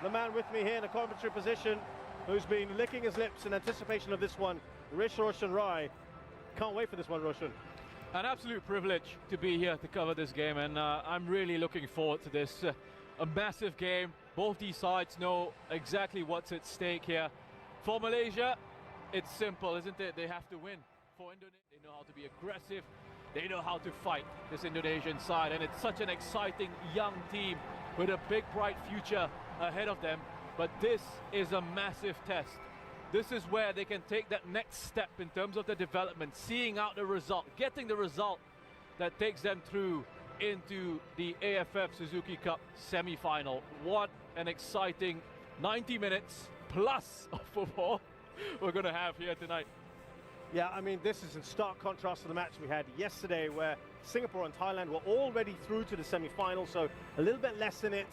the man with me here in a commentary position, who's been licking his lips in anticipation of this one, Roshan Rai. Can't wait for this one, Roshan. An absolute privilege to be here to cover this game, and I'm really looking forward to this. A massive game. Both these sides know exactly what's at stake here. For Malaysia, it's simple, isn't it? They have to win. For Indonesia, they know how to be aggressive. They know how to fight, this Indonesian side, and it's such an exciting young team with a big, bright future ahead of them. But this is a massive test. This is where they can take that next step in terms of the development, seeing out the result, getting the result that takes them through into the AFF Suzuki Cup semi-final. What an exciting 90 minutes plus of football we're going to have here tonight. Yeah, I mean, this is in stark contrast to the match we had yesterday, where Singapore and Thailand were already through to the semi-final, so a little bit less in it.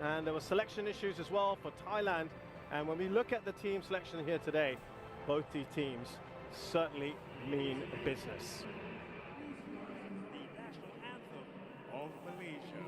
And there were selection issues as well for Thailand. And when we look at the team selection here today, both these teams certainly mean business. The national anthem of Malaysia.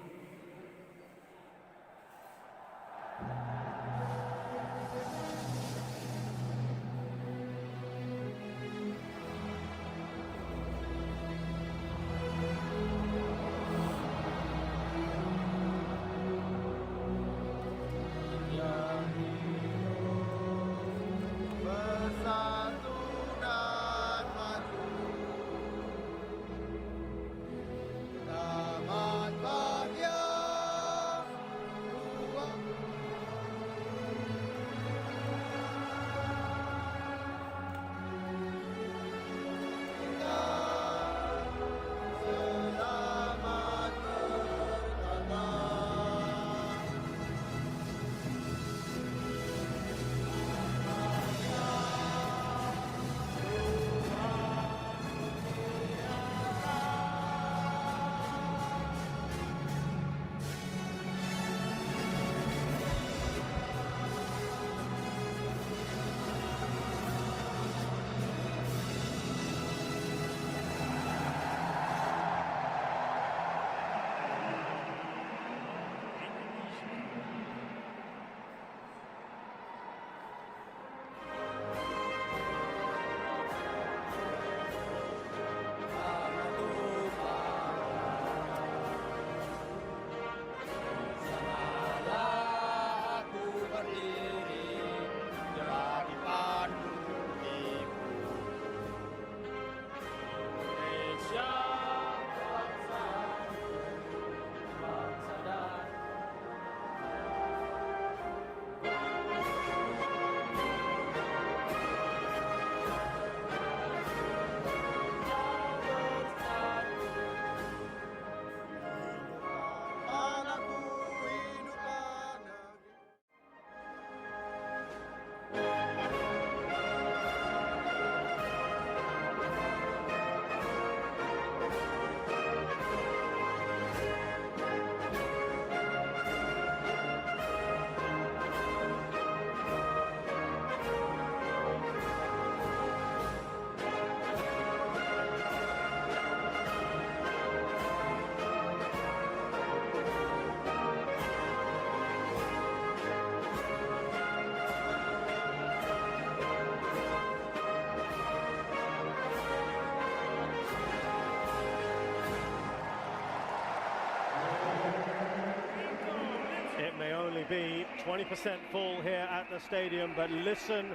Be 20% full here at the stadium, but listen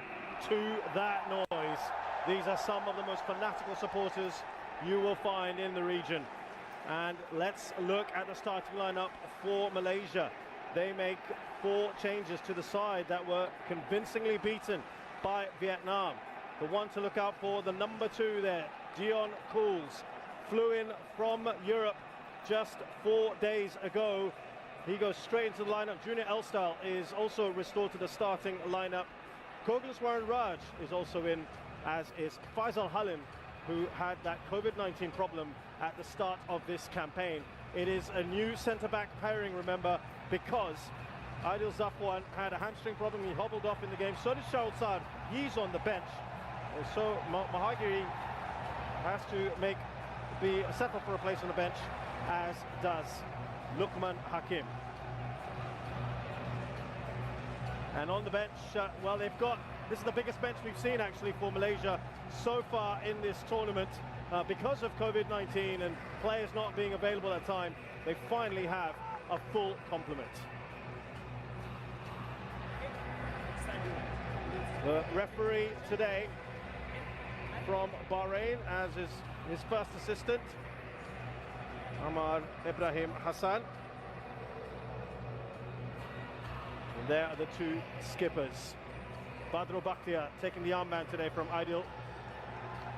to that noise. These are some of the most fanatical supporters you will find in the region. And let's look at the starting lineup for Malaysia. They make 4 changes to the side that were convincingly beaten by Vietnam. The one to look out for, the number 2 there, Dion Cools, flew in from Europe just 4 days ago. He goes straight into the lineup. Junior Elstyle is also restored to the starting lineup. Koglaswaran Raj is also in, as is Faisal Halim, who had that COVID-19 problem at the start of this campaign. It is a new centre-back pairing, remember, because Aidil Zafwan had a hamstring problem. He hobbled off in the game. So did Shaul Saad. He's on the bench. And so Mahagiri has to settle for a place on the bench, as does Luqman Hakim. And on the bench, well, they've got, this is the biggest bench we've seen actually for Malaysia so far in this tournament. Because of COVID-19 and players not being available at time, they finally have a full complement. The referee today from Bahrain, as is his first assistant, Amar Ibrahim Hassan. And there are the two skippers. Badro Bakhtiar taking the armband today from Aidil.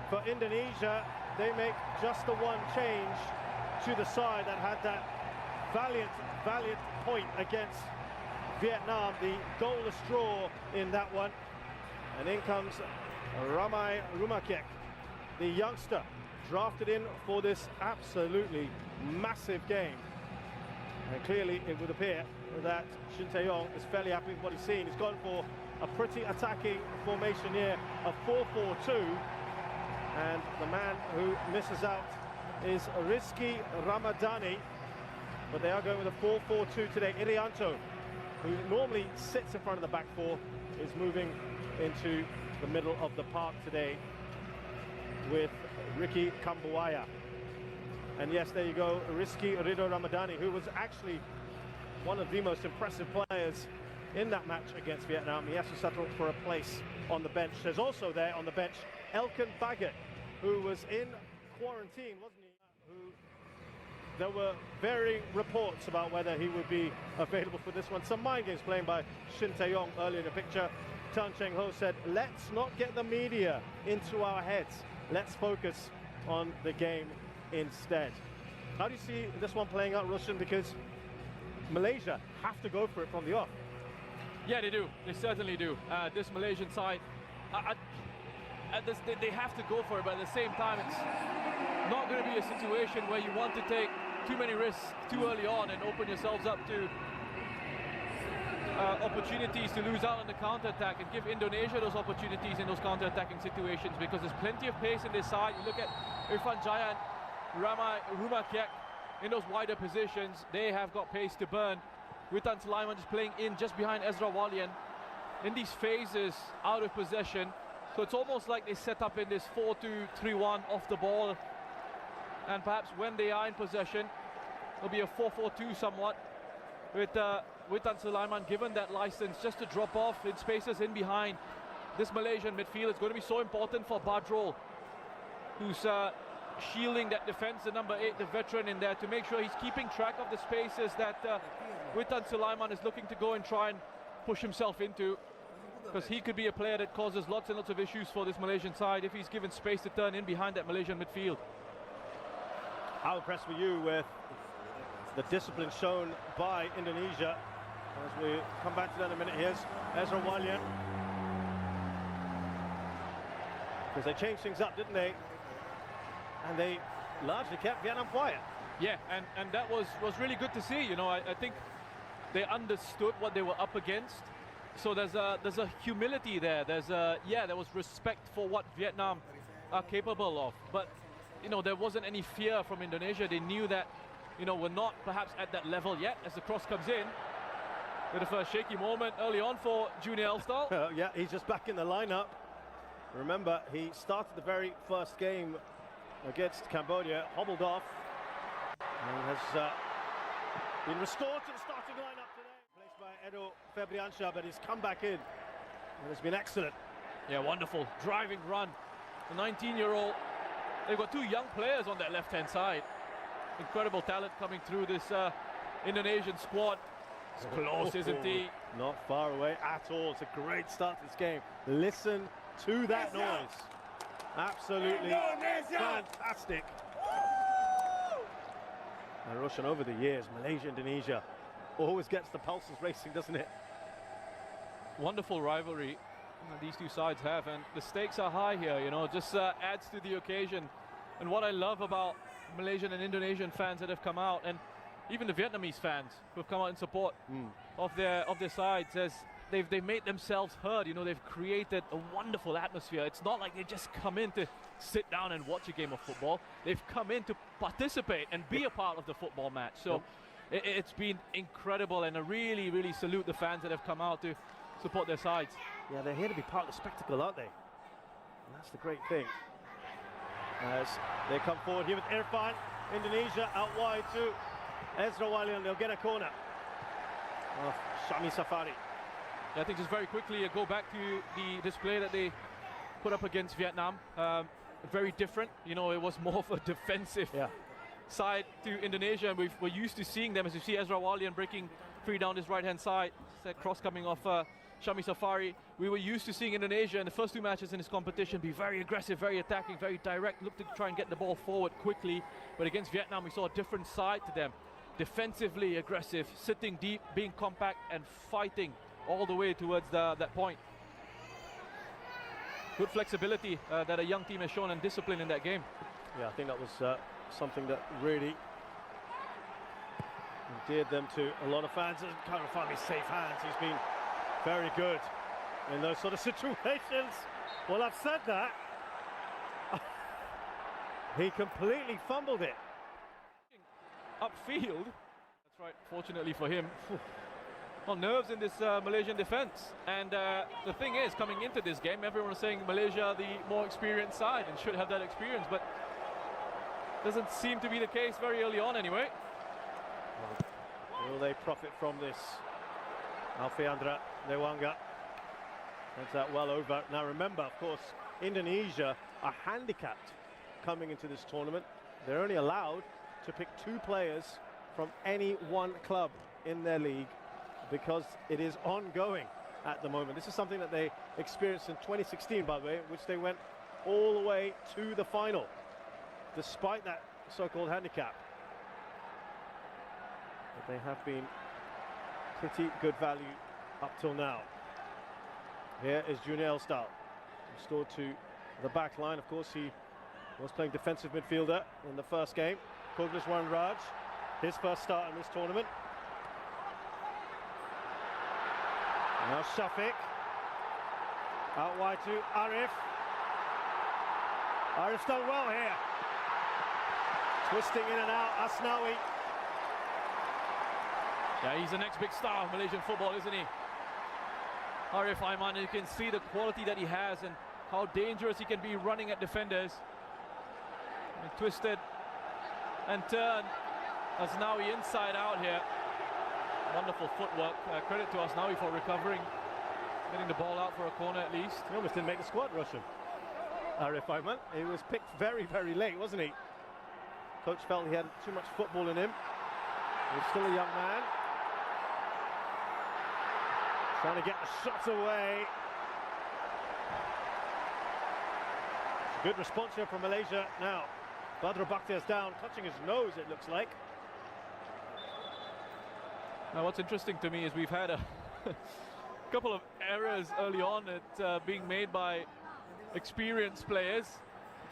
For Indonesia, they make just the one change to the side that had that valiant point against Vietnam, the goalless draw in that one. And in comes Ramai Rumakek, the youngster drafted in for this absolutely massive game. And clearly it would appear that Shin tae-yong is fairly happy with what he's seen. He's gone for a pretty attacking formation here, a 4-4-2. And the man who misses out is Rizky Ramadhani. But they are going with a 4-4-2 today. Irianto, who normally sits in front of the back four, is moving into the middle of the park today with Ricky Kambuaya. And yes, there you go, Rizky Ridho Ramadhani, who was actually one of the most impressive players in that match against Vietnam. He has to settle for a place on the bench. There's also there on the bench Elkan Baggett, who was in quarantine, wasn't he? There were varying reports about whether he would be available for this one. Some mind games playing by Shin tae-yong earlier in the picture. Tan Cheng-ho said, let's not get the media into our heads. Let's focus on the game instead. How do you see this one playing out, Roshan? Because Malaysia have to go for it from the off. Yeah, they do. They certainly do. This Malaysian side, they have to go for it, but at the same time, it's not going to be a situation where you want to take too many risks too early on and open yourselves up to opportunities to lose out on the counter-attack, and give Indonesia those opportunities in those counter-attacking situations, because there's plenty of pace in this side. You look at Irfan Jaya and Ramai Rumakek in those wider positions. They have got pace to burn. Witan Sulaiman just playing in just behind Ezra Walian in these phases out of possession. So it's almost like they set up in this 4-2-3-1 off the ball, and perhaps when they are in possession it'll be a 4-4-2 somewhat, with Witan Sulaiman given that license just to drop off in spaces in behind this Malaysian midfield. It's going to be so important for Badrol, who's shielding that defense, the number 8, the veteran in there, to make sure he's keeping track of the spaces that Witan Sulaiman is looking to go and try and push himself into, because he could be a player that causes lots and lots of issues for this Malaysian side if he's given space to turn in behind that Malaysian midfield. How impressed were you with the discipline shown by Indonesia? As we come back to that in a minute, here's Ezra Walian. Because they changed things up, didn't they? And they largely kept Vietnam quiet. Yeah, and that was really good to see. You know, I think they understood what they were up against. So there's a humility there. There was respect for what Vietnam are capable of. But, you know, there wasn't any fear from Indonesia. They knew that, you know, we're not perhaps at that level yet as the cross comes in. Bit of a shaky moment early on for Junior Elstal. Yeah, he's just back in the lineup. Remember, he started the very first game against Cambodia, hobbled off, and has been restored to the starting lineup today. Placed by Edo Febriansha, but he's come back in and has been excellent. Yeah, wonderful driving run. The 19-year-old. They've got two young players on that left-hand side. Incredible talent coming through this Indonesian squad. It's close, isn't he? Not far away at all. It's a great start to this game. Listen to that noise. Absolutely fantastic. And Roshan, over the years, Malaysia, Indonesia always gets the pulses racing, doesn't it? Wonderful rivalry these two sides have, and the stakes are high here, you know, just adds to the occasion. And what I love about Malaysian and Indonesian fans that have come out, and even the Vietnamese fans who have come out in support of their sides, as they've made themselves heard. You know, they've created a wonderful atmosphere. It's not like they just come in to sit down and watch a game of football. They've come in to participate and be a part of the football match. So It's been incredible, and I really, really salute the fans that have come out to support their sides. Yeah, they're here to be part of the spectacle, aren't they? And that's the great thing. As they come forward here with Irfan, Indonesia out wide to Ezra, and they'll get a corner. Shami Safari. I think just very quickly go back to the display that they put up against Vietnam. Very different, you know, it was more of a defensive side to Indonesia, and we're used to seeing them, as you see Ezra Walian breaking free down his right hand side, that cross coming off Shami Safari. We were used to seeing Indonesia in the first two matches in this competition be very aggressive, very attacking, very direct, look to try and get the ball forward quickly. But against Vietnam, we saw a different side to them. Defensively aggressive, sitting deep, being compact and fighting all the way towards that point. Good flexibility that a young team has shown, and discipline in that game. Yeah, I think that was something that really endeared them to a lot of fans. And Karafami's safe hands. He's been very good in those sort of situations. Well, I've said that. He completely fumbled it. Upfield. That's right, fortunately for him. Well, nerves in this Malaysian defense. And the thing is, coming into this game, everyone was saying Malaysia the more experienced side and should have that experience, but doesn't seem to be the case very early on anyway. Will they profit from this? Alfiandra Dewanga sends that well over. Now remember, of course, Indonesia are handicapped coming into this tournament. They're only allowed to pick 2 players from any one club in their league, because it is ongoing at the moment. This is something that they experienced in 2016, by the way, which they went all the way to the final, despite that so-called handicap. But they have been pretty good value up till now. Here is Junior Elstal, restored to the back line. Of course, he was playing defensive midfielder in the first game. Kogliswaran Raj, his first start in this tournament. Now Shafiq, out wide to Arif. Arif's done well here. Twisting in and out, Asnawi. Yeah, he's the next big star of Malaysian football, isn't he? Arif Aiman, you can see the quality that he has and how dangerous he can be running at defenders. And twisted and turned. Asnawi inside out here. Wonderful footwork. Credit to Asnawi for recovering, getting the ball out for a corner at least. He almost didn't make the squad, Russian. Arif Aiman. He was picked very, very late, wasn't he? Coach felt he had too much football in him. He's still a young man. Trying to get the shots away. It's a good response here from Malaysia. Now, Badru Bakhtiar's down, touching his nose, it looks like. Now, what's interesting to me is we've had a couple of errors early on at being made by experienced players.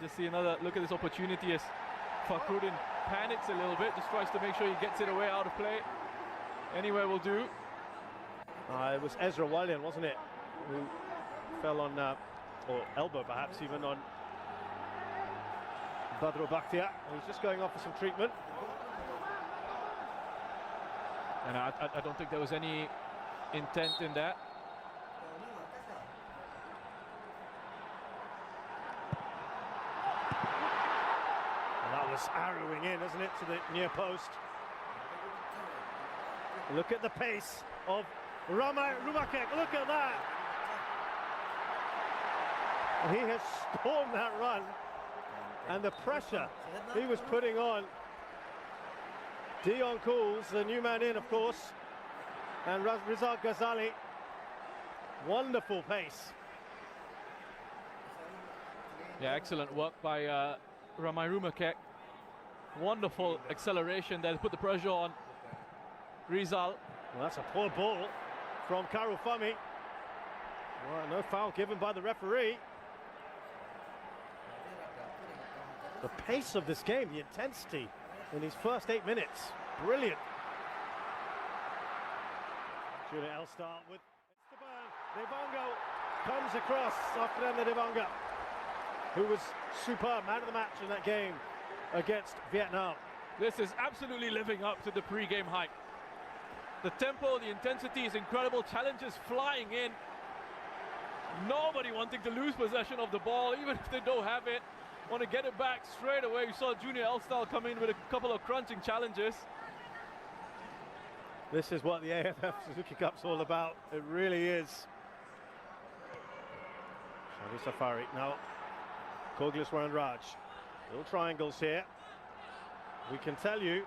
Just see another look at this opportunity as Fakhruddin panics a little bit, just tries to make sure he gets it away out of play. Anywhere will do. It was Ezra Walian, wasn't it, who fell on, or elbow perhaps even, on Badru Bakhtiar. He's just going off for some treatment. And I don't think there was any intent in that. And that was arrowing in, isn't it, to the near post. Look at the pace of Ramai Rumakek, look at that! He has stormed that run, and the pressure he was putting on Dion Cools, the new man in, of course, and Rizal Ghazali. Wonderful pace. Yeah, excellent work by Ramai Rumakek. Wonderful acceleration there to put the pressure on Rizal. Well, that's a poor ball from Karufami. Well, no foul given by the referee. The pace of this game, the intensity in these first 8 minutes, brilliant. Julia Elstar with Esteban Devongo comes across after Devonga, who was superb, man of the match in that game against Vietnam. This is absolutely living up to the pre-game hype. The tempo, the intensity is incredible. Challenges flying in. Nobody wanting to lose possession of the ball, even if they don't have it. Want to get it back straight away. We saw Junior Elstal come in with a couple of crunching challenges. This is what the AFF Suzuki Cup's all about. It really is. Shadi Safari now. Kogliswaran Raj. Little triangles here. We can tell you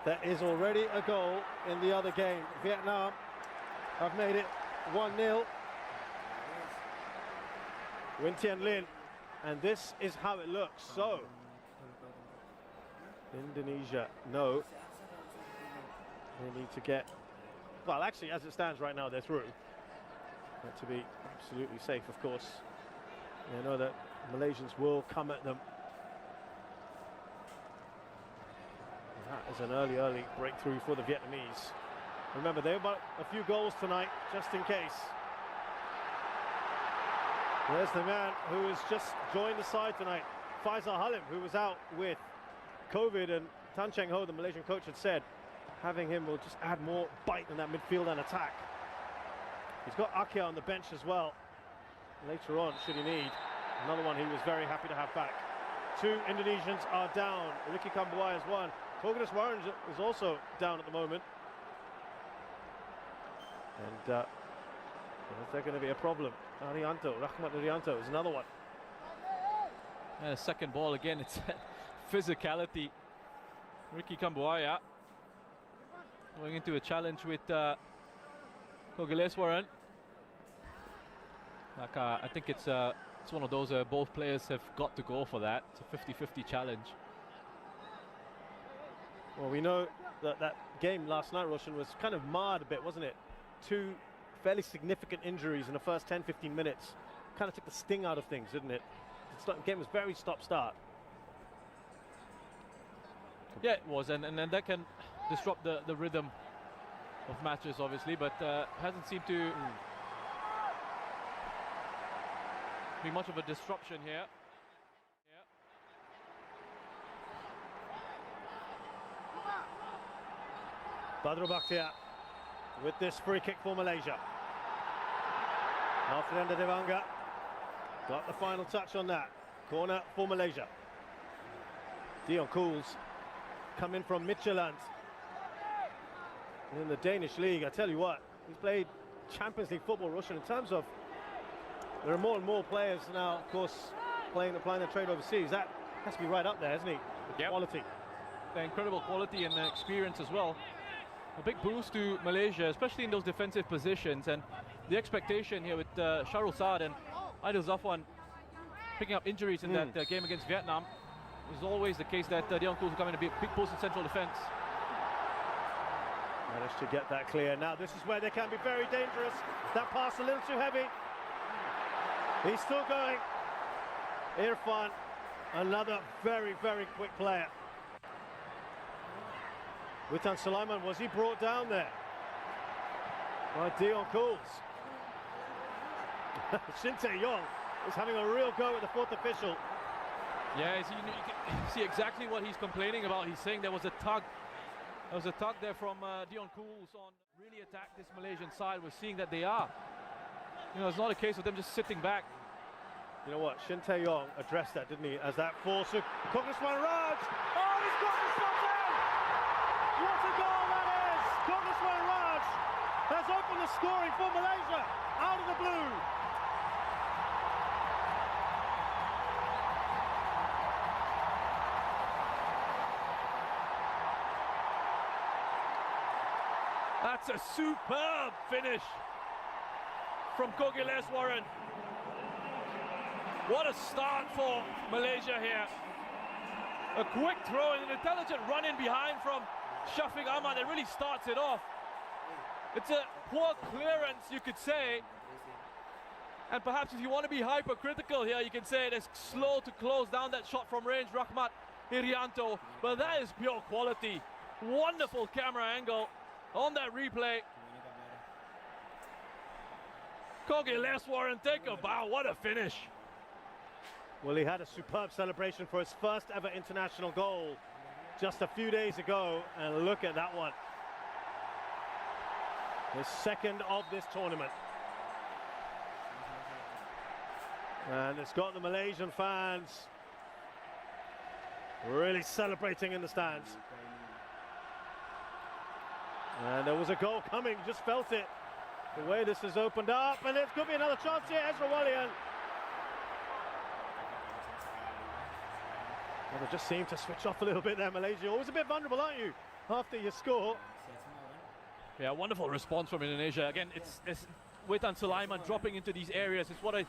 there is already a goal in the other game. Vietnam have made it 1-0. Win Tien Lin, and this is how it looks. So, Indonesia, no. They need to get, well, actually, as it stands right now, they're through. But to be absolutely safe, of course. They know that Malaysians will come at them. And that is an early breakthrough for the Vietnamese. Remember, they've got a few goals tonight, just in case. There's the man who has just joined the side tonight, Faisal Halim, who was out with COVID, and Tan Cheng Ho, the Malaysian coach, had said having him will just add more bite in that midfield and attack. He's got Akia on the bench as well. Later on, should he need. Another one he was very happy to have back. 2 Indonesians are down. Ricky Kambuai is one. Kogliswaran is also down at the moment. And is there going to be a problem? Arianto, Rahmat Arianto is another one. And a second ball again, it's physicality. Ricky Kambuaya going into a challenge with Kogliswaran. Like, I think it's one of those both players have got to go for that. It's a 50-50 challenge. Well, we know that that game last night, Roshan, was kind of marred a bit, wasn't it? 2 fairly significant injuries in the first 10-15 minutes. Kind of took the sting out of things, didn't it? The game was very stop-start. Yeah, it was, and that can disrupt the rhythm of matches, obviously, but hasn't seemed to be much of a disruption here. Badru Bakhtiar with this free kick for Malaysia. Alfreda Devanga got the final touch on that. Corner for Malaysia. Dion Cools come in from Midtjylland in the Danish league. I tell you what, he's played Champions League football, Russian, in terms of there are more and more players now, of course, applying their trade overseas. That has to be right up there, hasn't he? The quality. The incredible quality and experience as well. A big boost to Malaysia, especially in those defensive positions, and the expectation here with Sharul Saad and Aidil Zafwan picking up injuries in that game against Vietnam. It was always the case that Dion Cools will come in a big post in central defense. Managed to get that clear. Now this is where they can be very dangerous. That pass a little too heavy. He's still going. Irfan, another very quick player. Witan Sulaiman, was he brought down there by Dion Cools? Shin tae-yong is having a real go at the 4th official. Yeah, you can see exactly what he's complaining about. He's saying there was a tug. There was a tug there from Dion Cools on really attack this Malaysian side. We're seeing that they are. You know, it's not a case of them just sitting back. You know what, Shin tae-yong addressed that, didn't he? As that force of Kogliswaran Raj. Oh, he's got the shot in! What a goal that is! Kogliswaran Raj has opened the scoring for Malaysia out of the blue. That's a superb finish from Kogliswaran. What a start for Malaysia here. A quick throw and an intelligent run in behind from Shafiq Ahmad that really starts it off. It's a poor clearance, you could say. And perhaps if you want to be hypercritical here, you can say it is slow to close down that shot from range, Rahmat Irianto. But that is pure quality. Wonderful camera angle on that replay. Kogliswaran, take a bow. What a finish. Well, he had a superb celebration for his first ever international goal. just a few days ago, and look at that one. His second of this tournament. And it's got the Malaysian fans really celebrating in the stands. And there was a goal coming, just felt it. The way this has opened up, and it could be another chance here, Ezra Wallian. Well, they just seem to switch off a little bit there, Malaysia. Always a bit vulnerable, aren't you, after you score? Yeah, wonderful response from Indonesia. Again, it's Wetan Sulaiman dropping into these areas. It's what I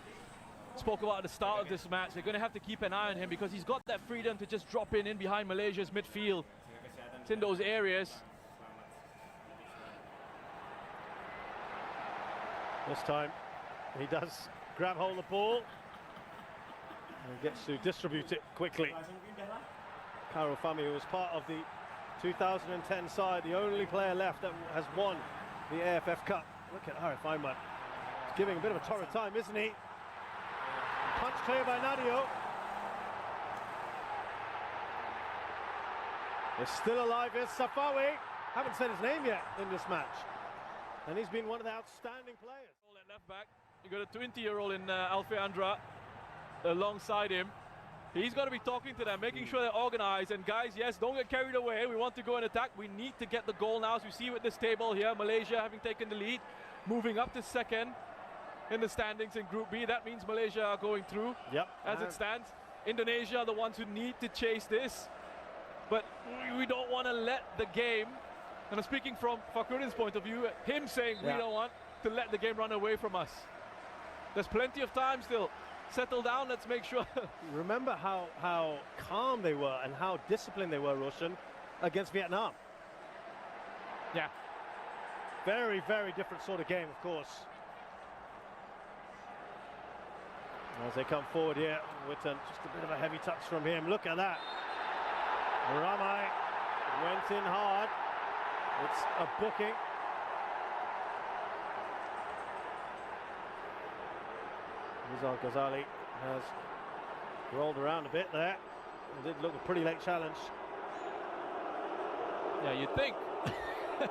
spoke about at the start of this match. They're going to have to keep an eye on him because he's got that freedom to just drop in behind Malaysia's midfield. It's in those areas. This time he does grab hold of the ball and gets to distribute it quickly. Karo Fami, who was part of the 2010 side, the only player left that has won the AFF Cup. Look at Arif Aiman. He's giving a bit of a torrid time, isn't he? Punch clear by Nadio. It's still alive, is Safawi. Haven't said his name yet in this match. And he's been one of the outstanding players. At left back, you got a 20-year-old in Alfie Andra alongside him. He's got to be talking to them, making sure they're organized. And guys, yes, don't get carried away. We want to go and attack. We need to get the goal now. As we see with this table here, Malaysia having taken the lead, moving up to second in the standings in Group B. That means Malaysia are going through. Yep. As it stands, Indonesia are the ones who need to chase this. But we don't want to let the game, and I'm speaking from Fakrudin's point of view, him saying we don't want to let the game run away from us. There's plenty of time still. Settle down, let's make sure. Remember how calm they were and how disciplined they were, Roshan, against Vietnam. Yeah. Very, very different sort of game, of course. As they come forward here, Witten, just a bit of a heavy touch from him. Look at that. Ramai went in hard. It's a booking. Rizal Ghazali has rolled around a bit there. It did look a pretty late challenge. Yeah, you'd think it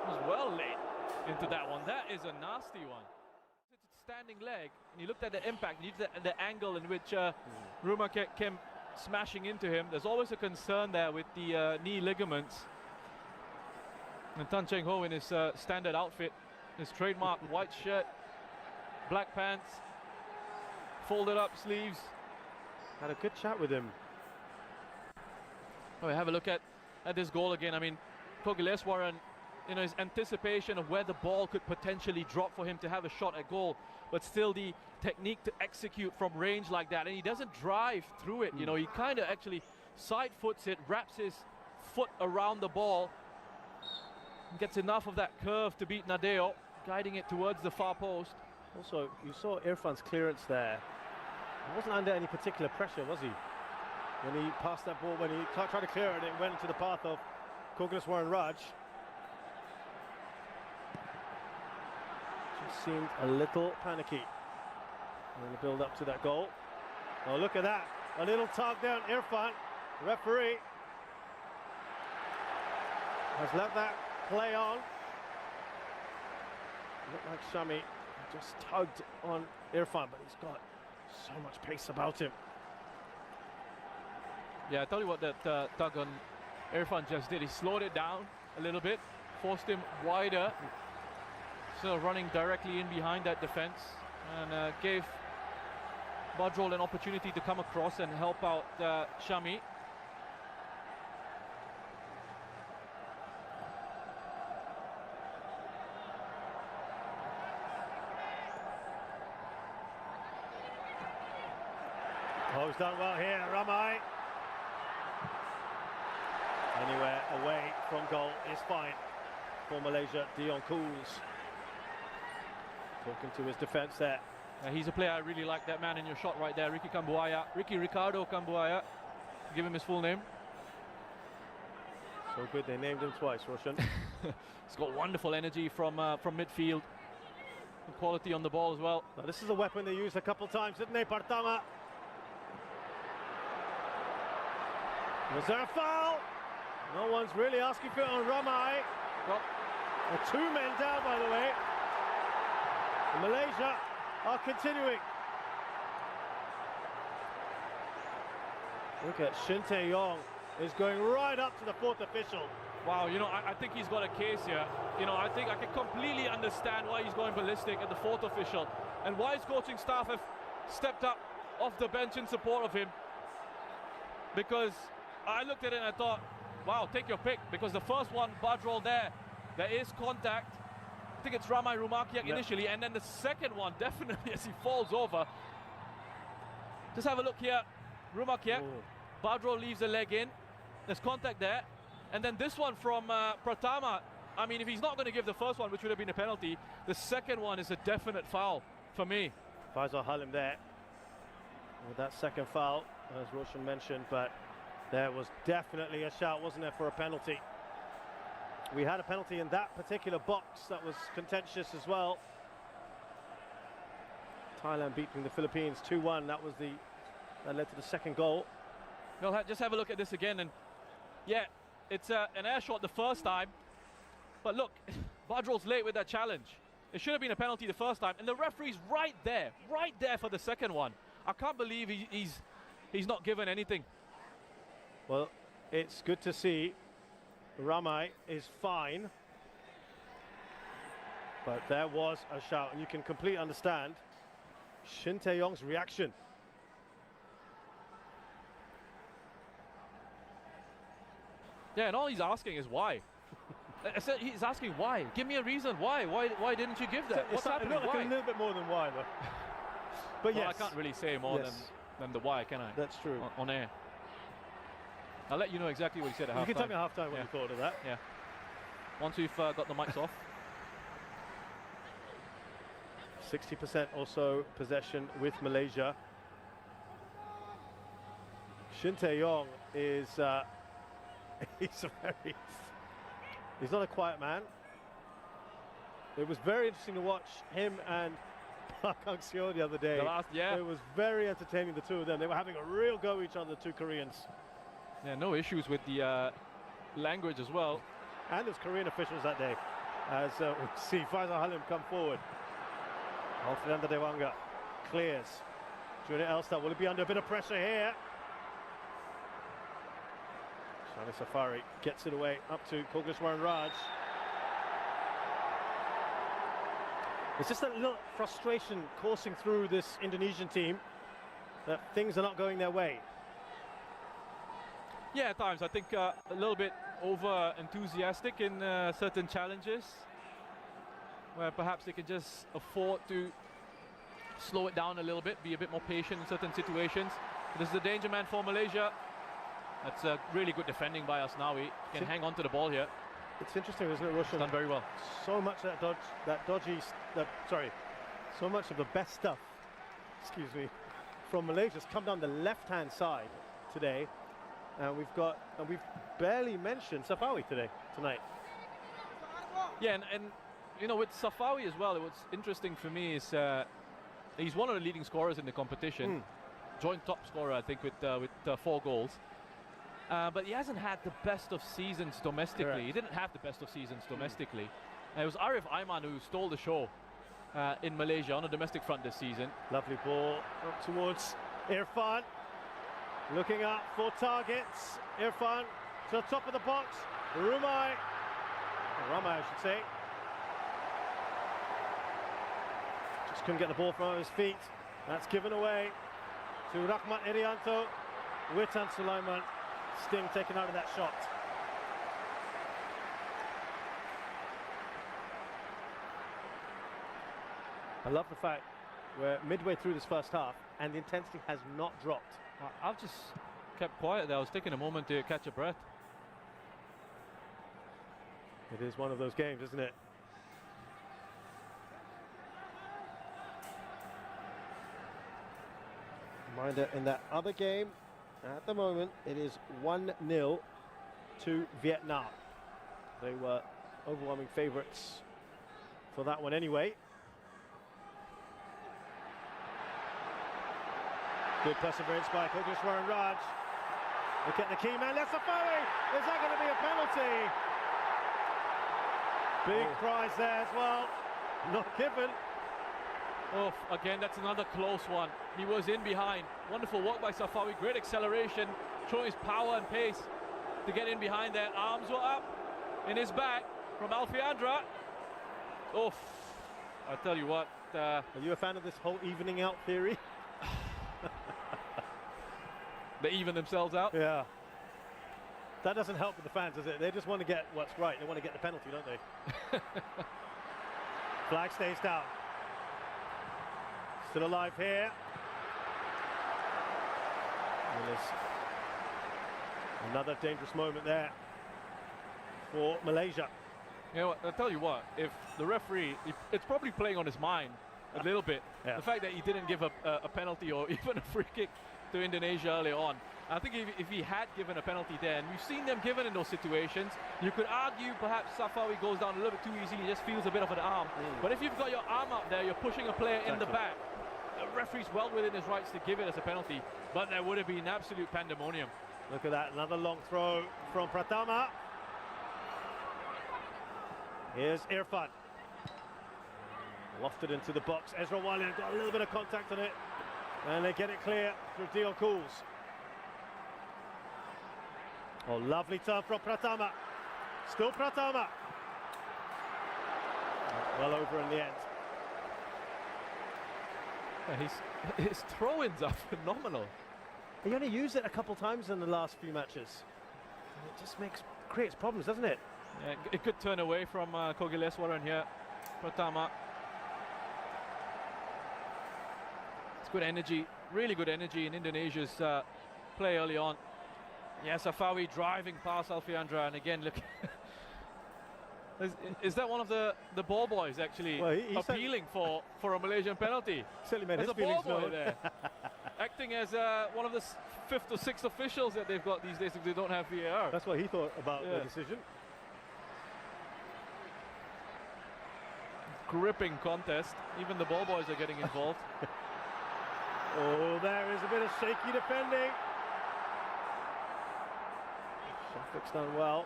was well late into that one. That is a nasty one. It's a standing leg, and you looked at the impact, you looked at the angle in which Ruma came smashing into him. There's always a concern there with the knee ligaments. And Tan Cheng Ho in his standard outfit, his trademark white shirt, black pants, folded up sleeves. Had a good chat with him. Oh, have a look at this goal again. I mean, Kogileswaran, you know, his anticipation of where the ball could potentially drop for him to have a shot at goal, but still the technique to execute from range like that. And he doesn't drive through it, you know, he kind of actually side foots it, wraps his foot around the ball, and gets enough of that curve to beat Nadeo, guiding it towards the far post. Also, you saw Irfan's clearance there. He wasn't under any particular pressure, was he? When he passed that ball, when he tried to clear it, it went into the path of Kogileswaran Raj. Just seemed a little panicky in the build up to that goal. Oh, look at that. A little tug down Irfan. The referee has let that play on. Looked like Shami just tugged on Irfan, but he's got so much pace about him. Yeah, I tell you what that tug on Irfan just did. He slowed it down a little bit, forced him wider, so running directly in behind that defense, and gave B.Jadwal an opportunity to come across and help out Shami. Oh, he's done well here, Ramai. Anywhere away from goal is fine for Malaysia. Dion Cools talking to his defence there. He's a player I really like, that man in your shot right there, Ricky Ricardo Kambuaya. Give him his full name. So good, they named him twice, Roshan. He's got wonderful energy from midfield. And quality on the ball as well. Now, this is a weapon they used a couple times, didn't they, Partama? Was there a foul? No one's really asking for it on Ramai. Well, Two men down, by the way. Malaysia are continuing. Look at Shin tae-yong is going right up to the fourth official. wow, you know, I think he's got a case here. You know, I think I can completely understand why he's going ballistic at the fourth official and why his coaching staff have stepped up off the bench in support of him. Because I looked at it and I thought, wow, take your pick. Because the first one, B.jadwal there is contact. I think it's Ramai Rumakiak initially, and then the second one, definitely as he falls over. Just have a look here. Rumakiak, B.jadwal leaves the leg in. There's contact there. And then this one from Pratama. I mean, if he's not going to give the first one, which would have been a penalty, the second one is a definite foul for me. Faisal Halim there with that second foul, as Roshan mentioned, but there was definitely a shout, wasn't there, for a penalty. We had a penalty in that particular box that was contentious as well. Thailand beating the Philippines 2-1. That led to the second goal. We'll just have a look at this again, and yeah, it's an air shot the first time, but look, B.jadwal's late with that challenge. It should have been a penalty the first time, and the referee's right there for the second one. I can't believe he's not given anything. Well, it's good to see Ramai is fine, but there was a shout, and you can completely understand Shin tae-yong's reaction. Yeah, and all he's asking is why. He's asking why. Give me a reason why. Why didn't you give that? What's happening? Like a little bit more than why, though. But well, yes, I can't really say more than the why, can I? That's true. On air. I'll let you know exactly what he said at halftime. You can tell me at halftime what you thought of that. Yeah. Once we've got the mics off. 60% or so possession with Malaysia. Shin tae-yong is he's not a quiet man. It was very interesting to watch him and Park Hang-seo the other day. It was very entertaining, the two of them. They were having a real go at each other, the two Koreans. Yeah, no issues with the language as well. And there's Korean officials that day. As we see Faisal Halim come forward. Alfredo Dewanga clears. Junior Elster, will it be under a bit of pressure here? Shani Safari gets it away up to Kogliswaran Raj. It's just that little frustration coursing through this Indonesian team that things are not going their way. Yeah, at times I think a little bit over enthusiastic in certain challenges, where perhaps they can just afford to slow it down a little bit, be a bit more patient in certain situations. This is the danger man for Malaysia. That's really good defending by us now. We can hang on to the ball here. It's interesting, isn't it, Roshan? Done very well. So much of so much of the best stuff, excuse me, from Malaysia's come down the left-hand side today. And we've barely mentioned Safawi tonight. Yeah, and you know, with Safawi as well, what's interesting for me is he's one of the leading scorers in the competition. Joint top scorer, I think, with 4 goals. But he hasn't had the best of seasons domestically. Correct. He didn't have the best of seasons domestically. It was Arif Aiman who stole the show in Malaysia on a domestic front this season. Lovely ball up towards Irfan. Looking up for targets. Irfan to the top of the box. Ramai, I should say. Just couldn't get the ball from his feet. That's given away to Rahmat Irianto. Witan Sulaiman. Sting taken out of that shot. I love the fact we're midway through this first half and the intensity has not dropped. I've just kept quiet there. I was taking a moment to catch a breath. It is one of those games, isn't it? Reminder, in that other game, at the moment, it is 1-0 to Vietnam. They were overwhelming favourites for that one anyway. Good perseverance by Kogliswaran Raj. Look at the key man, that's Safawi! Is that going to be a penalty? Big cries there as well. Not given. Oh, again, that's another close one. He was in behind. Wonderful work by Safawi. Great acceleration, showing his power and pace to get in behind there. Arms were up in his back from Alfiandra. Oh, I tell you what. Are you a fan of this whole evening out theory? They even themselves out. Yeah. That doesn't help with the fans, does it? They just want to get what's right. They want to get the penalty, don't they? Flag stays down. Still alive here. And there's another dangerous moment there for Malaysia. You know what, I'll tell you what, if the referee, it's probably playing on his mind a little bit. Yeah. The fact that he didn't give a penalty or even a free kick to Indonesia early on. I think if he had given a penalty there, and we've seen them given in those situations, you could argue perhaps Safawi goes down a little bit too easily, he just feels a bit of an arm. But if you've got your arm up there, you're pushing a player in the back, the referee's well within his rights to give it as a penalty, but there would have been absolute pandemonium. Look at that, another long throw from Pratama. Here's Irfan. Lofted into the box. Ezra Wiley got a little bit of contact on it. And they get it clear through Dion Cools. Oh, lovely turn from Pratama. Still Pratama. Well over in the end. Yeah, his throw-ins are phenomenal. He only used it a couple times in the last few matches. And it just creates problems, doesn't it? Yeah, it could turn away from Kogileswaran here. Pratama. It's good energy, really good energy in Indonesia's play early on. Yeah, Safawi driving past Alfiandra, and again, look. Is that one of the ball boys actually appealing for a Malaysian penalty? Certainly made There's his a ball feelings boy known. there, acting as one of the fifth or sixth officials that they've got these days if they don't have VAR. That's what he thought about the decision. Gripping contest. Even the ball boys are getting involved. Oh, there is a bit of shaky defending. Shafiq's done well.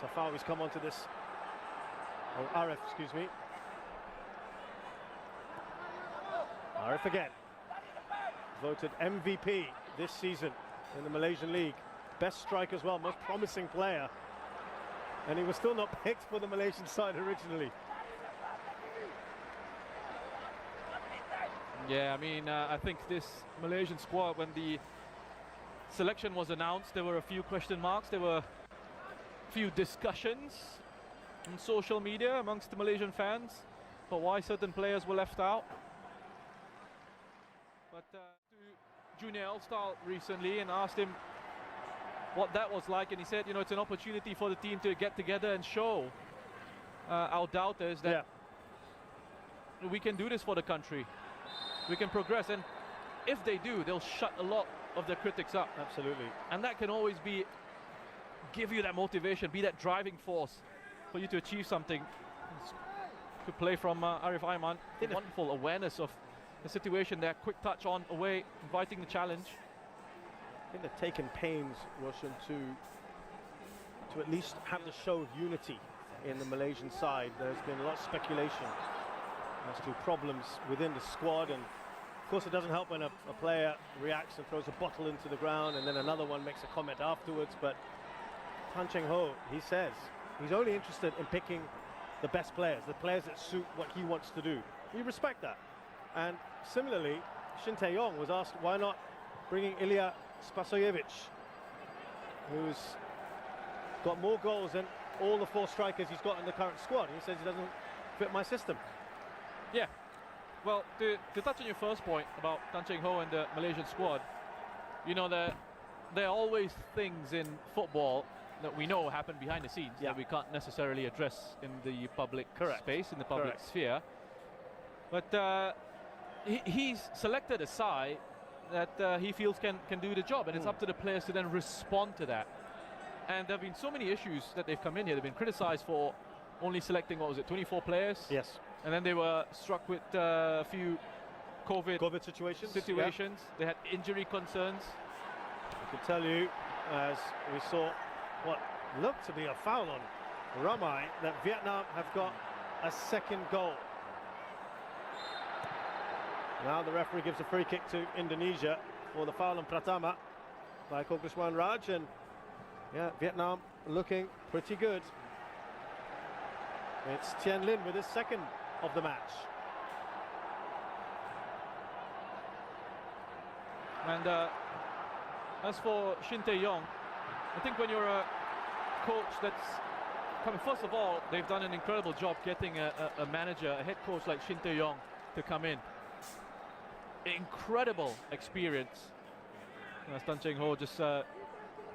Safawi's come onto this. Oh, Arif, excuse me. Arif again. Voted MVP this season in the Malaysian League. Best striker as well, most promising player. And he was still not picked for the Malaysian side originally. Yeah, I mean, I think this Malaysian squad, when the selection was announced, there were a few question marks. There were a few discussions on social media amongst the Malaysian fans for why certain players were left out. But to Junior Elstal recently and asked him what that was like, and he said, you know, it's an opportunity for the team to get together and show our doubters that we can do this for the country. We can progress, and if they do, they'll shut a lot of their critics up. Absolutely. And that can always give you that motivation, be that driving force for you to achieve something. Good play from Arif Aiman. Wonderful awareness of the situation there. Quick touch on away, inviting the challenge. I think they've taken pains, Roshan, to at least have the show of unity in the Malaysian side. There's been a lot of speculation as to problems within the squad, and of course it doesn't help when a player reacts and throws a bottle into the ground and then another one makes a comment afterwards. But Tan Cheng Ho, he says he's only interested in picking the best players, the players that suit what he wants to do. We respect that. And similarly, Shin tae-yong was asked why not bringing Ilya Spasojevic, who's got more goals than all the 4 strikers he's got in the current squad. He says he doesn't fit my system. Yeah, well, to touch on your first point about Tan Cheng Ho and the Malaysian squad, you know, there are always things in football that we know happen behind the scenes that we can't necessarily address in the public space, in the public sphere. But he's selected a side that he feels can do the job, and it's up to the players to then respond to that. And there have been so many issues that they've come in here. They've been criticized for only selecting, what was it, 24 players? Yes. And then they were struck with a few COVID situations. They had injury concerns. I can tell you, as we saw what looked to be a foul on Ramai, that Vietnam have got a second goal. Now the referee gives a free kick to Indonesia for the foul on Pratama by Kokriswan Raj, and yeah, Vietnam looking pretty good. It's Tien Lin with his second of the match. And as for Shin tae-yong, I think when you're a coach that's coming, first of all, they've done an incredible job getting a manager, a head coach like Shin tae-yong to come in. Incredible experience. Tan Cheng Ho just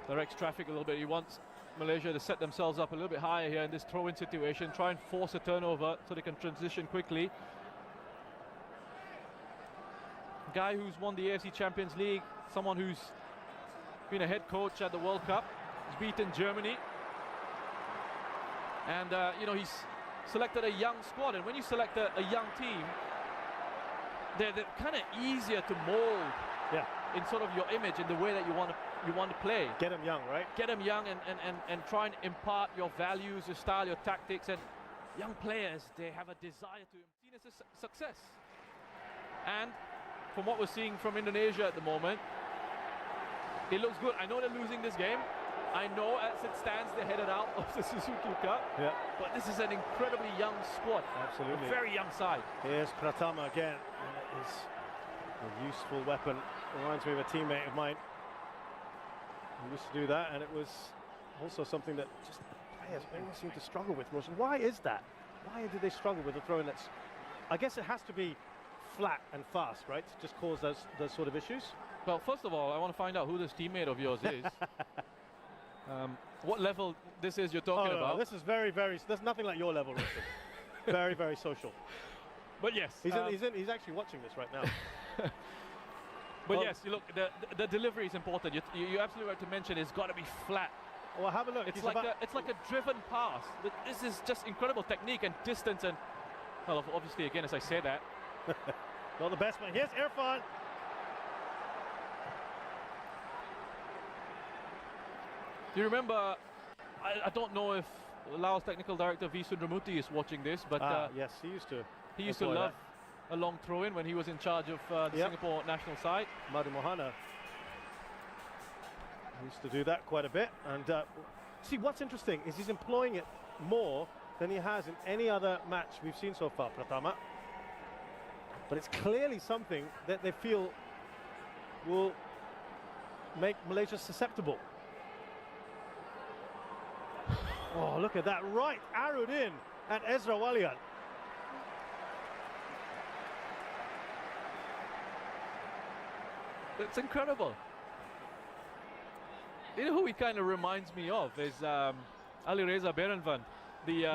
directs traffic a little bit. He wants Malaysia to set themselves up a little bit higher here in this throw-in situation, try and force a turnover so they can transition quickly. Guy who's won the AFC Champions League, someone who's been a head coach at the World Cup, he's beaten Germany, and you know, he's selected a young squad. And when you select a young team, they're kind of easier to mold, yeah, in sort of your image, in the way that you want to play. Get them young, right? Get them young and try and impart your values, your style, your tactics. And young players, they have a desire to see this as a success. And from what we're seeing from Indonesia at the moment, it looks good. I know they're losing this game. I know as it stands, they're headed out of the Suzuki Cup. Yeah. But this is an incredibly young squad. Absolutely. A very young side. Here's Pratama again. And it is a useful weapon. Reminds me of a teammate of mine who used to do that, and it was also something that just players seem to struggle with. Why is that? Why do they struggle with the throw-in? That's, I guess it has to be flat and fast, right? To just cause those sort of issues. Well, first of all, I want to find out who this teammate of yours is. What level this is you're talking about? This is very, there's nothing like your level, Richard. Very, very social. But yes, he's actually watching this right now. But well, yes, you look, the delivery is important. You're absolutely right to mention it's got to be flat. Well, have a look. It's like a driven pass. This is just incredible technique and distance, and well, obviously, again, as I say that, not the best man. Here's Irfan. Do you remember? I don't know if Laos technical director V. Sundramuthi is watching this, but yes, he used to. He used to love a long throw-in when he was in charge of the Singapore national side. Madu Mohana used to do that quite a bit. And see, what's interesting is he's employing it more than he has in any other match we've seen so far, Pratama. But it's clearly something that they feel will make Malaysia susceptible. Oh, look at that, right arrowed in at Ezra Walian. It's incredible. You know who he kind of reminds me of is Ali Reza Berenvan, the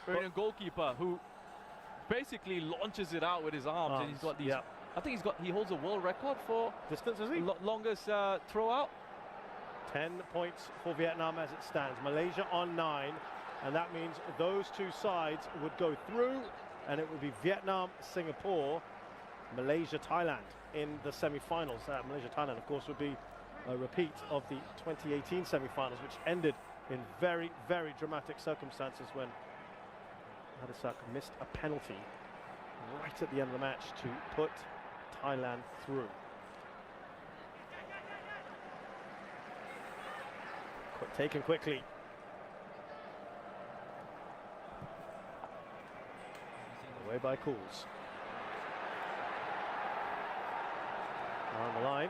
Iranian goalkeeper, who basically launches it out with his arms. And he's got these. I think he holds a world record for distance, is he? Longest throw out. 10 points for Vietnam as it stands. Malaysia on 9, and that means those two sides would go through, and it would be Vietnam, Singapore, Malaysia, Thailand in the semi-finals. Malaysia, Thailand, of course, would be a repeat of the 2018 semi-finals, which ended in very, very dramatic circumstances when Hadisak missed a penalty right at the end of the match to put Thailand through. Taken quickly. Away by Cools. On the line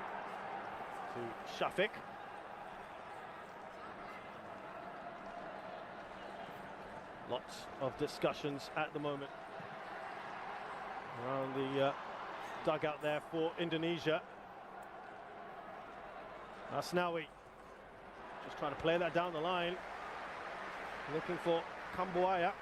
to Shafiq. Lots of discussions at the moment around the dugout there for Indonesia. Asnawi just trying to play that down the line, looking for Kambuaya.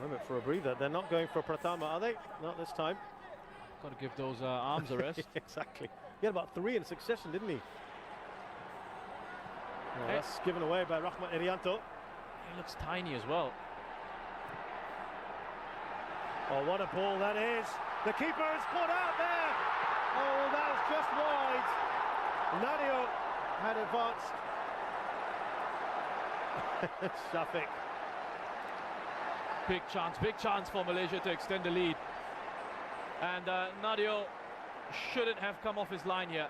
Moment for a breather. They're not going for Pratama, are they? Not this time. Got to give those arms a rest. Exactly. He had about 3 in succession, didn't he? Oh, that's given away by Rahmat Irianto. He looks tiny as well. Oh, what a ball that is. The keeper is caught out there. Oh, that was just wide. Nadio had advanced. Shafik. Big chance for Malaysia to extend the lead. And Nadio shouldn't have come off his line here.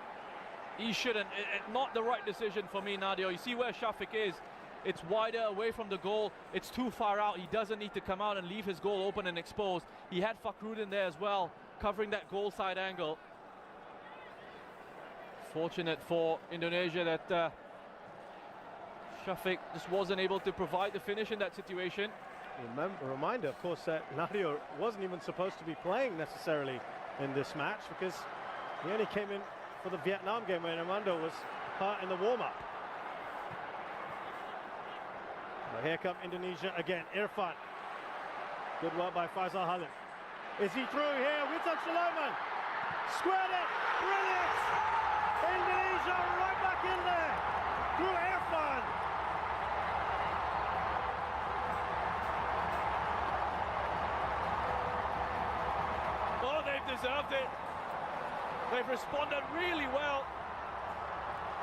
He shouldn't. Not the right decision for me, Nadio. You see where Shafik is. It's wider away from the goal. It's too far out. He doesn't need to come out and leave his goal open and exposed. He had Fakhrudin there as well, covering that goal side angle. Fortunate for Indonesia that Shafik just wasn't able to provide the finish in that situation. A reminder, of course, that Nadio wasn't even supposed to be playing necessarily in this match because he only came in for the Vietnam game when Armando was hurt in the warm-up. Well, here come Indonesia again. Irfan. Good work by Faisal Halim. Is he through here? Witan Sulaiman. Squared it. Brilliant. Indonesia right back in there. Through Irfan. Oh, they've deserved it. They've responded really well.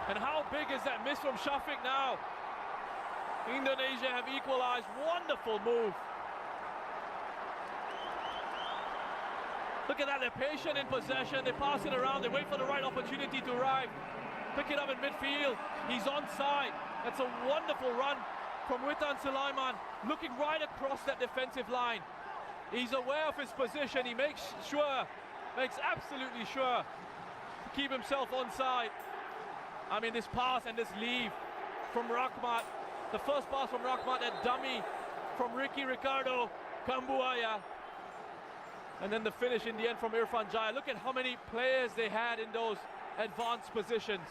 And how big is that miss from Shafik now? Indonesia have equalized. Wonderful move. Look at that, they're patient in possession. They pass it around, they wait for the right opportunity to arrive. Pick it up in midfield. He's onside. That's a wonderful run from Witan Sulaiman, looking right across that defensive line. He's aware of his position. He makes absolutely sure to keep himself onside. I mean, this pass and this leave from Rahmat. The first pass from Rahmat, that dummy from Ricardo Kambuaya. And then the finish in the end from Irfan Jaya. Look at how many players they had in those advanced positions.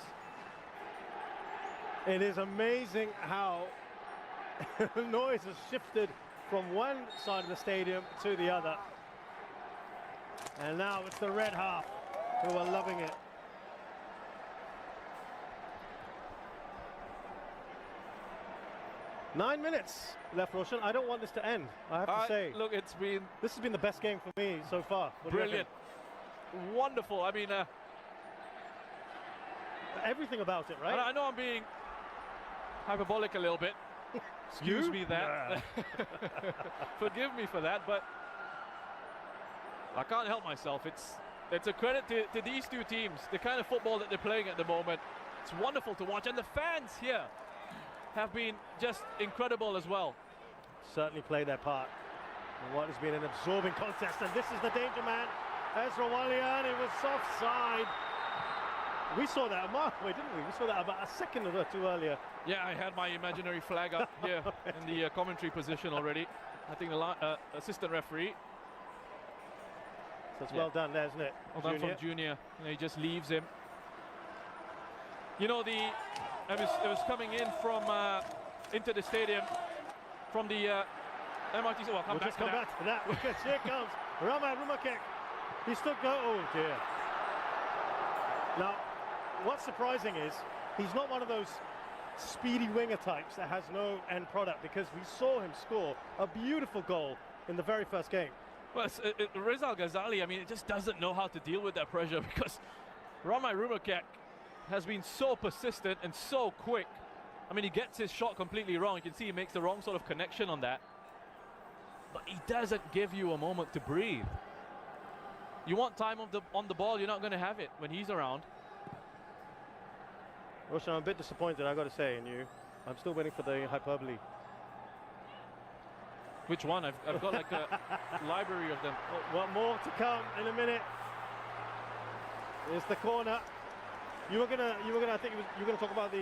It is amazing how the noise has shifted from one side of the stadium to the other. And now it's the red half who are loving it. Nine minutes left, Roshan. I don't want this to end, I have to say. Look, this has been the best game for me so far. Brilliant. Wonderful. I mean, everything about it, right? I know I'm being hyperbolic a little bit. Excuse me that. Forgive me for that, but I can't help myself. It's a credit to these two teams, the kind of football that they're playing at the moment. It's wonderful to watch, and the fans here have been just incredible as well. Certainly played their part in what has been an absorbing contest, and this is the danger man, Ezra Walian. It was offside. We saw that a mile away, didn't we? We saw that about a second or two earlier. Yeah, I had my imaginary flag up here in the commentary position already. I think the assistant referee. So it's well done there, isn't it? Well done from Junior. You know, he just leaves him. You know, it was coming in from into the stadium from the MRT. Well, we'll just come back to that. Because here comes Rahmat Rumakek. He still go. Oh dear. Now, what's surprising is he's not one of those speedy winger types that has no end product, because we saw him score a beautiful goal in the very first game. Well, Rizal Ghazali, I mean, it just doesn't know how to deal with that pressure, because Rahmat Rumakek has been so persistent and so quick. I mean, he gets his shot completely wrong. You can see he makes the wrong sort of connection on that. But he doesn't give you a moment to breathe. You want time on the ball, you're not going to have it when he's around. Roshan, I'm a bit disappointed, I've got to say, in you. I'm still waiting for the hyperbole. Which one? I've got like a library of them. Well, more to come in a minute. Here's the corner. You were gonna talk about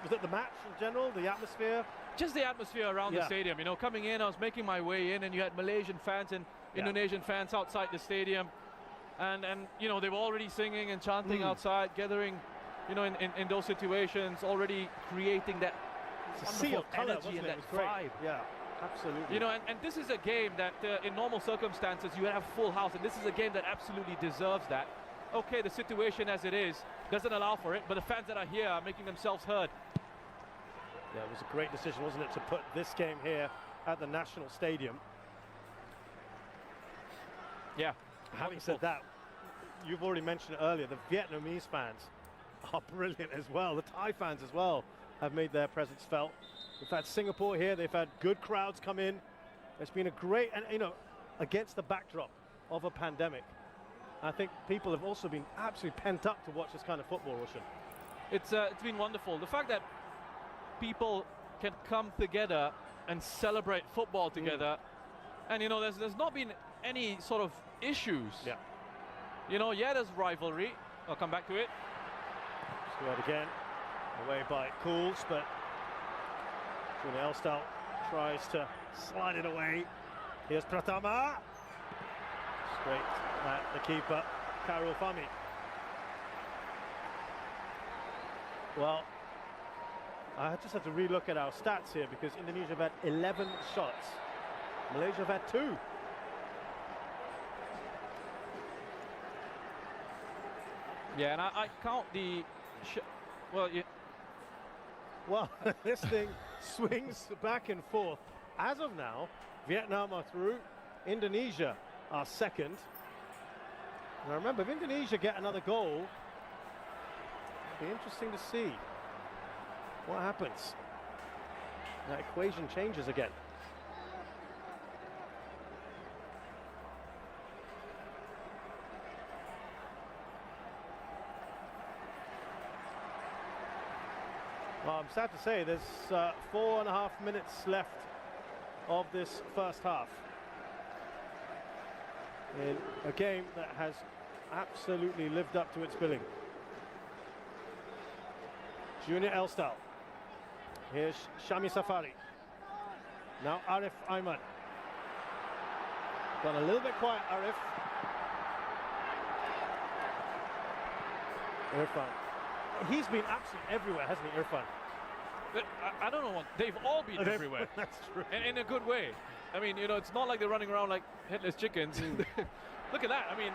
was it the match in general, the atmosphere? Just the atmosphere around the stadium. You know, coming in, I was making my way in, and you had Malaysian fans and Indonesian fans outside the stadium, and you know, they were already singing and chanting outside, gathering, you know, in those situations, already creating that wonderful energy and that vibe. Yeah, absolutely. You know, and this is a game that in normal circumstances you have full house, and this is a game that absolutely deserves that. Okay, the situation as it is doesn't allow for it, but the fans that are here are making themselves heard. Yeah, it was a great decision, wasn't it, to put this game here at the National Stadium. Yeah. Having said that, you've already mentioned it earlier, the Vietnamese fans are brilliant as well. The Thai fans as well have made their presence felt. We've had Singapore here, they've had good crowds come in. It's been a great, and you know, against the backdrop of a pandemic, I think people have also been absolutely pent up to watch this kind of football, Roshan. It's been wonderful. The fact that people can come together and celebrate football together, and you know, there's not been any sort of issues. Yeah. You know, yeah, there's rivalry. I'll come back to it. Squared again, away by Cools, but Junior Elstal tries to slide it away. Here's Pratama. Straight at the keeper, Karul Fahmi. Well, I just have to relook at our stats here because Indonesia have had 11 shots. Malaysia have had 2. Yeah, and I count the... well, yeah. Well, this thing swings back and forth. As of now, Vietnam are through. Indonesia are second. Now remember, if Indonesia get another goal, it'll be interesting to see what happens. That equation changes again. Well, I'm sad to say there's 4.5 minutes left of this first half in a game that has absolutely lived up to its billing. Junior Elstal. Here's Shami Safari. Now Arif Ayman. Got a little bit quiet, Arif. Irfan. He's been absolutely everywhere, hasn't he, Irfan? I don't know what, they've all been everywhere. That's true. In a good way. I mean, you know, it's not like they're running around like headless chickens. Look at that. I mean,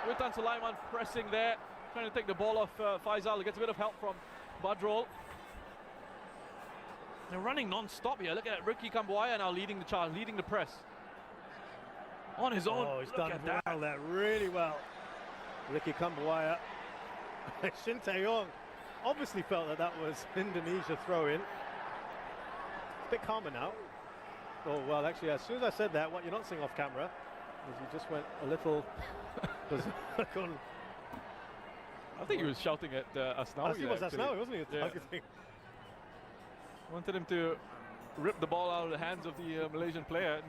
Witan Sulaiman pressing there, trying to take the ball off Faisal. He gets a bit of help from B.jadwal. They're running non-stop here. Look at Ricky Kambuaya now leading the charge, leading the press. On his own. Oh, he's done well there, really well. Ricky Kambuaya. Shin tae-yong obviously felt that that was Indonesia throw-in. A bit calmer now. Oh, well, actually, as soon as I said that, what you're not seeing off camera is he just went a little... I think he was shouting at Asnawi. He was Asnawi, wasn't he? Yeah. Wanted him to rip the ball out of the hands of the Malaysian player and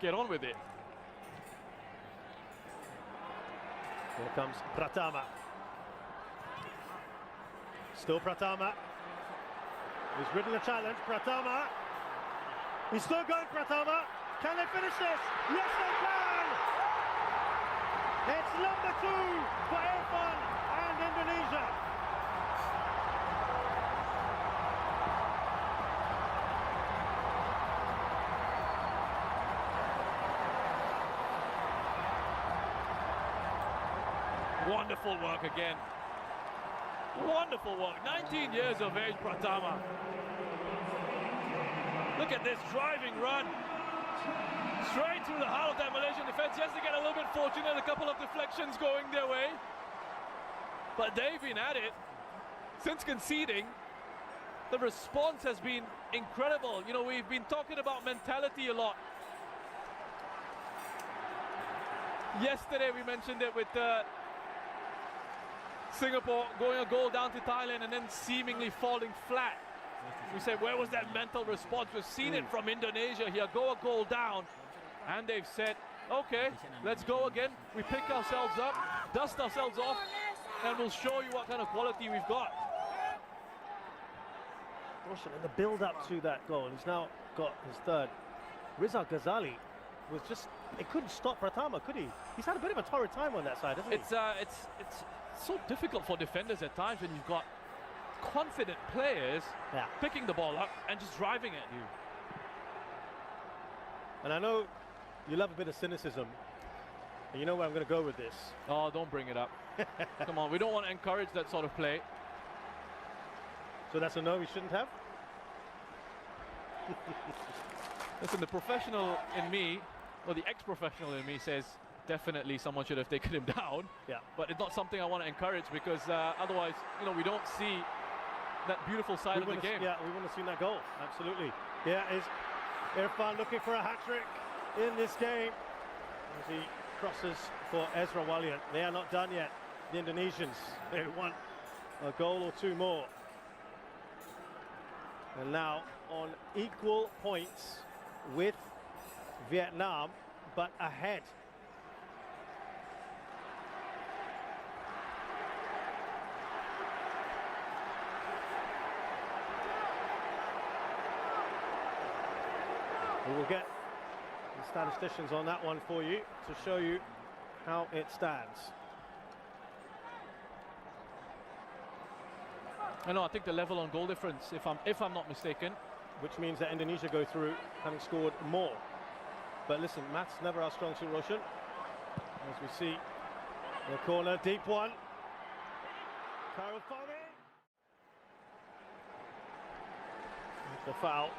get on with it. Here comes Pratama. Still Pratama. He's ridden the challenge. Pratama. He's still going, Pratama. Can they finish this? Yes, they can! It's number 2 for Irfan and Indonesia. Wonderful work again. Wonderful work. 19 years of age, Pratama. Look at this driving run. Straight through the heart of that Malaysian defense. Yes, they get a little bit fortunate, a couple of deflections going their way. But they've been at it. Since conceding, the response has been incredible. You know, we've been talking about mentality a lot. Yesterday we mentioned it with Singapore going a goal down to Thailand and then seemingly falling flat. We said, where was that mental response? We've seen it from Indonesia here, go a goal down. And they've said, okay, let's go again. We pick ourselves up, dust ourselves off, and we'll show you what kind of quality we've got. Roshan, in the build-up to that goal, he's now got his third. Rizal Ghazali was just, it couldn't stop Pratama, could he? He's had a bit of a torrid time on that side, hasn't he? It's so difficult for defenders at times when you've got confident players picking the ball up and just driving at you. And I know you love a bit of cynicism, and you know where I'm going to go with this. Oh, don't bring it up. Come on, we don't want to encourage that sort of play. So that's a no we shouldn't have? Listen, the professional in me, or the ex-professional in me says, definitely someone should have taken him down. Yeah. But it's not something I want to encourage, because otherwise, you know, we don't see that beautiful side of the game. Yeah, we want to see that goal. Absolutely. Here is Irfan looking for a hat-trick in this game as he crosses for Ezra Walian. They are not done yet, the Indonesians. They want a goal or two more. And now on equal points with Vietnam, but ahead. We will get the statisticians on that one for you to show you how it stands. I think the level on goal difference, if I'm not mistaken. Which means that Indonesia go through having scored more. But listen, maths never our strong suit, Roshan. As we see the corner, deep one. Karufani. The foul.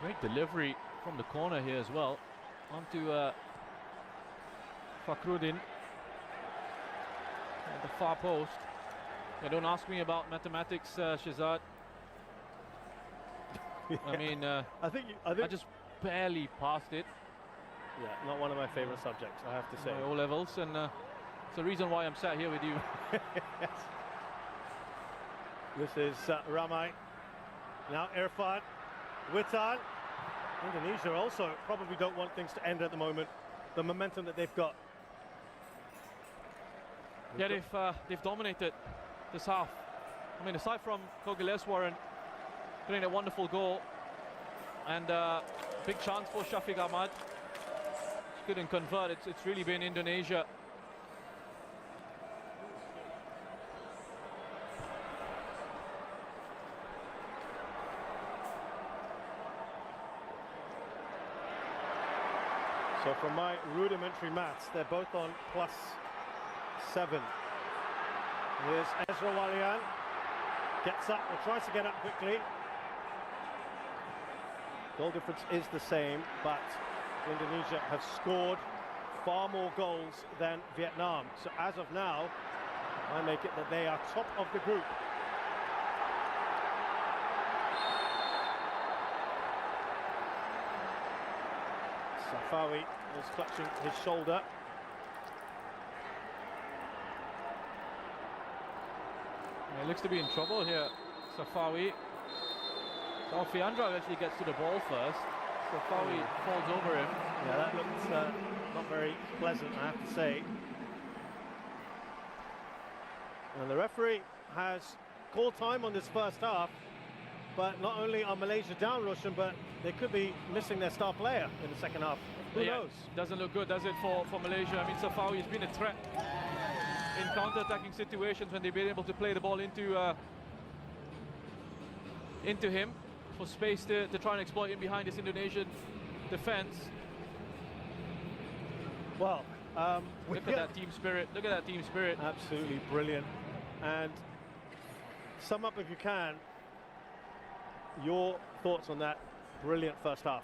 Great delivery from the corner here as well. Onto Fakrudin at the far post. Yeah, don't ask me about mathematics, Shazad. Yeah. I mean, I just barely passed it. Yeah, not one of my favorite subjects, I have to say. My O levels, and it's the reason why I'm sat here with you. Yes. This is Ramai. Now Irfan. Witan. Indonesia also probably don't want things to end at the moment. The momentum that they've got. Yeah, they've dominated this half. I mean, aside from Kogileswaran getting a wonderful goal, and big chance for Shafiq Ahmad, couldn't convert. It's really been Indonesia. So from my rudimentary maths, they're both on +7. Here's Ezra Walian. Gets up or tries to get up quickly. Goal difference is the same, but Indonesia have scored far more goals than Vietnam. So as of now, I make it that they are top of the group. Safawi is clutching his shoulder. He looks to be in trouble here, Safawi. So Fiandra actually gets to the ball first. Safawi falls over him. Yeah, that looks not very pleasant, I have to say. And the referee has called time on this first half. But not only are Malaysia down, Roshan, but they could be missing their star player in the second half. Who knows? Doesn't look good, does it, for Malaysia? I mean, Safawi has been a threat in counter-attacking situations when they've been able to play the ball into him for space to try and exploit him behind this Indonesian defense. Well, look at that team spirit. Look at that team spirit. Absolutely brilliant. And sum up, if you can, your thoughts on that brilliant first half.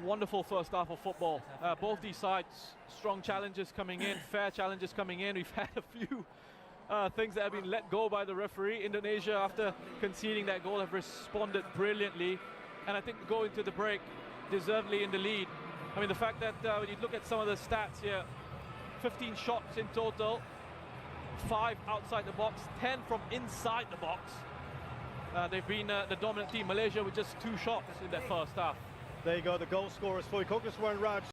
Wonderful first half of football. Both these sides, strong challenges coming in, fair challenges coming in. We've had a few things that have been let go by the referee. Indonesia, after conceding that goal, have responded brilliantly. And I think going to the break, deservedly in the lead. I mean, the fact that when you look at some of the stats here, 15 shots in total, 5 outside the box, 10 from inside the box. They've been the dominant team. Malaysia with just 2 shots in their first half. There you go, the goal scorers for you. Kogileswaran Raj